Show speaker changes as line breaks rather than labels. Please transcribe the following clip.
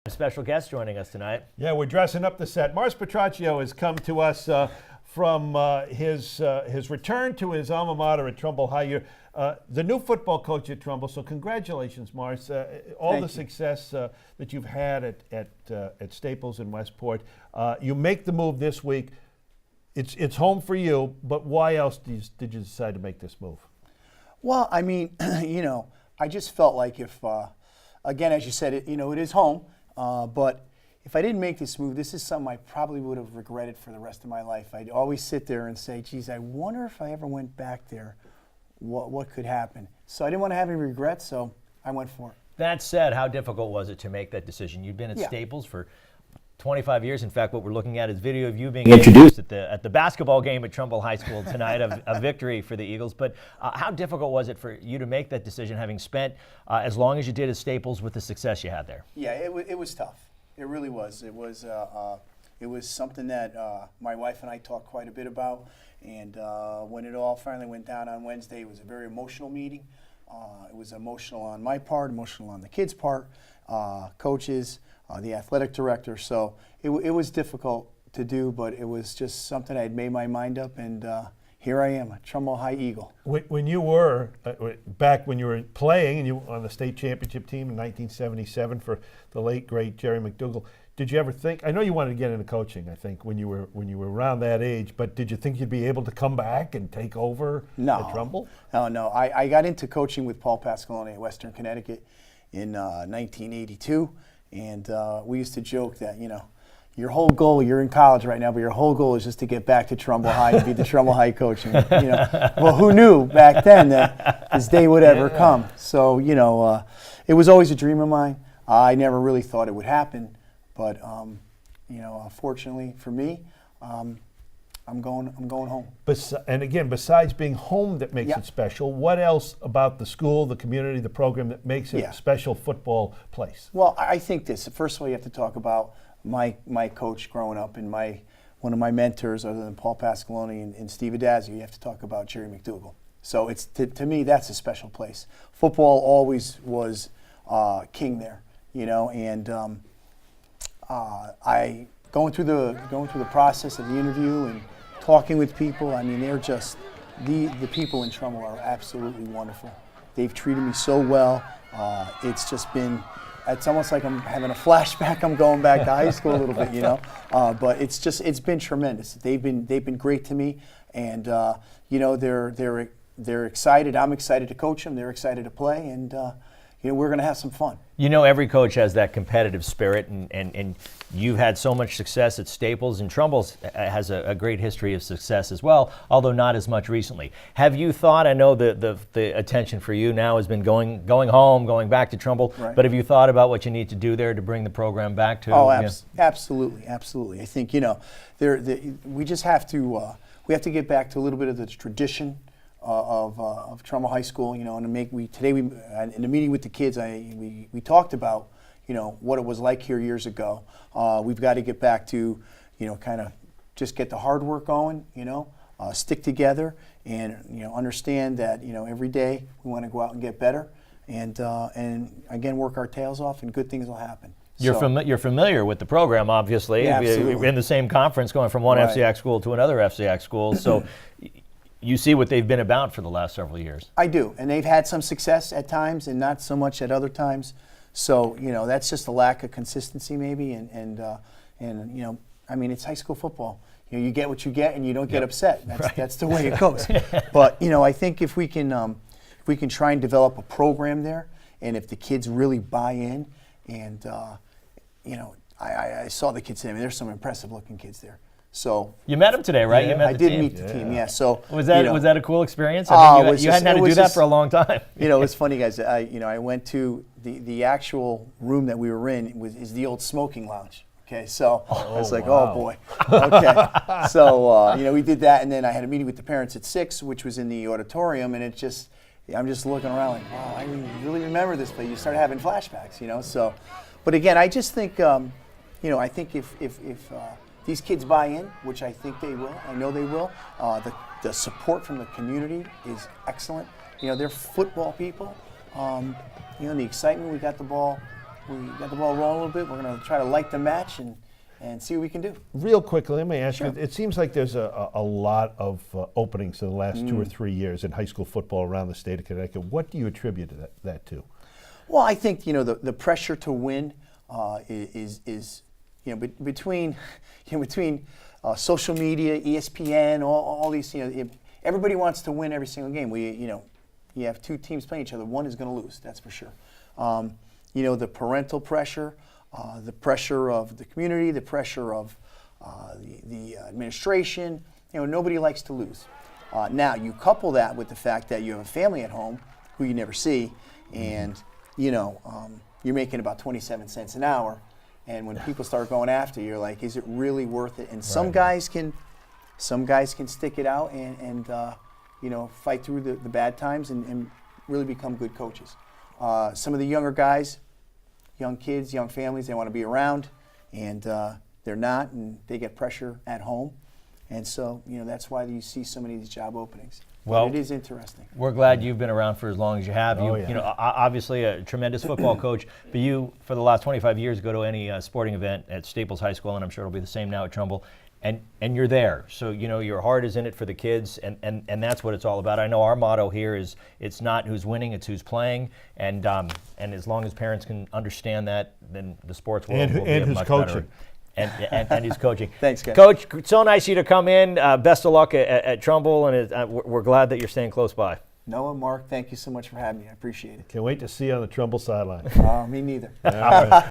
Special guest joining us tonight.
Yeah, we're dressing up the set. Marce Petroccio has come to us from his return to his alma mater at Trumbull High. You're the new football coach at Trumbull, so congratulations, Marce. All the success that you've had at Staples in Westport. You make the move this week. It's home for you, but why else did you decide to make this move?
Well, I mean, I just felt like if, again, as you said, it is home. But if I didn't make this move, this is something I probably would have regretted for the rest of my life. I'd always sit there and say, geez, I wonder if I ever went back there, what could happen? So I didn't want to have any regrets, so I went for it.
That said, how difficult was it to make that decision? You've been at Staples for 25 years. In fact, what we're looking at is video of you being introduced at the basketball game at Trumbull High School tonight, a victory for the Eagles. But how difficult was it for you to make that decision, having spent as long as you did at Staples with the success you had there?
Yeah, it was tough. It really was. It was something that my wife and I talked quite a bit about. And when it all finally went down on Wednesday, it was a very emotional meeting. It was emotional on my part, emotional on the kids' part, coaches, the athletic director. So it was difficult to do, but it was just something I had made my mind up, and here I am, a Trumbull High Eagle.
When you were, back when you were playing and you were on the state championship team in 1977 for the late, great Jerry McDougal, did you ever think, I know you wanted to get into coaching, I think, when you were around that age, but did you think you'd be able to come back and take over at Trumbull?
No. I got into coaching with Paul Pasqualone at Western Connecticut in 1982. And we used to joke that, your whole goal, you're in college right now, but your whole goal is just to get back to Trumbull High and be the Trumbull High coach. And, well, who knew back then that this day would ever come? So, it was always a dream of mine. I never really thought it would happen. But, fortunately for me, I'm going home.
And again, besides being home that makes it special, what else about the school, the community, the program that makes it a special football place?
Well, I think this. First of all, you have to talk about my coach growing up and one of my mentors, other than Paul Pasqualone and Steve Adazio. You have to talk about Jerry McDougal. So it's to me, that's a special place. Football always was king there, and I going through the process of the interview and talking with people. I mean, they're just the people in Trumbull are absolutely wonderful. They've treated me so well. It's almost like I'm having a flashback. I'm going back to high school a little bit, But it's been tremendous. They've been great to me, and they're excited. I'm excited to coach them. They're excited to play, and we're going to have some fun.
Every coach has that competitive spirit, and you've had so much success at Staples, and Trumbull has a great history of success as well, although not as much recently. Have you thought, I know the attention for you now has been going home, going back to Trumbull, but have you thought about what you need to do there to bring the program back to?
Absolutely. I think, we just have to, we have to get back to a little bit of the tradition of Trumbull High School, and today in the meeting with the kids, we talked about, what it was like here years ago. We've got to get back to, kind of just get the hard work going, stick together, and understand that every day we want to go out and get better, and again work our tails off, and good things will happen.
You're familiar with the program, obviously.
Yeah,
We're in the same conference, going from one FCX school to another FCX school, so. You see what they've been about for the last several years. I do,
and they've had some success at times and not so much at other times. So, that's just a lack of consistency maybe, and I mean, it's high school football. You get what you get and you don't get upset. That's the way it goes. But, I think if we can try and develop a program there, and if the kids really buy in, and, I saw the kids today. I mean, there's some impressive looking kids there. So
you met him today, right?
Yeah,
you met
I did meet the team. Yeah. So
was that a cool experience? I mean, you hadn't had to do that for a long time.
It's funny, guys. I went to the actual room that we were in is the old smoking lounge. Okay, so I was like, oh boy. Okay, so we did that, and then I had a meeting with the parents at 6, which was in the auditorium, and I'm just looking around like, wow, I really remember this place. You start having flashbacks, So, but again, I just think, I think if these kids buy in, which I think they will. I know they will. The support from the community is excellent. They're football people. The excitement, we got the ball we got the ball rolling a little bit. We're going to try to light the match and see what we can do.
Real quickly, let me ask
Sure.
you, it seems like there's a lot of openings in the last 2 or 3 years in high school football around the state of Connecticut. What do you attribute that to?
Well, I think, the pressure to win is between social media, ESPN, all these, everybody wants to win every single game. You have two teams playing each other. One is going to lose, that's for sure. The parental pressure, the pressure of the community, the pressure of the administration. Nobody likes to lose. Now, you couple that with the fact that you have a family at home who you never see, and you're making about 27 cents an hour. And when people start going after you, you're like, is it really worth it? And some guys can stick it out and fight through the bad times and really become good coaches. Some of the younger guys, young kids, young families, they want to be around, and they're not, and they get pressure at home. And so, that's why you see so many of these job openings.
Well,
but it is interesting.
We're glad you've been around for as long as you have.
Oh, yeah.
Obviously a tremendous football coach, but you, for the last 25 years, go to any sporting event at Staples High School, and I'm sure it'll be the same now at Trumbull, and you're there. So, your heart is in it for the kids, and that's what it's all about. I know our motto here is it's not who's winning, it's who's playing, and as long as parents can understand that, then the sports world will be
who's
much
coaching.
better. And who's coaching.
Thanks, guys.
Coach, so nice of you to come in. Best of luck at Trumbull, and we're glad that you're staying close by.
Noah, Mark, thank you so much for having me. I appreciate it.
Can't wait to see you on the Trumbull sideline.
Me neither.
All right.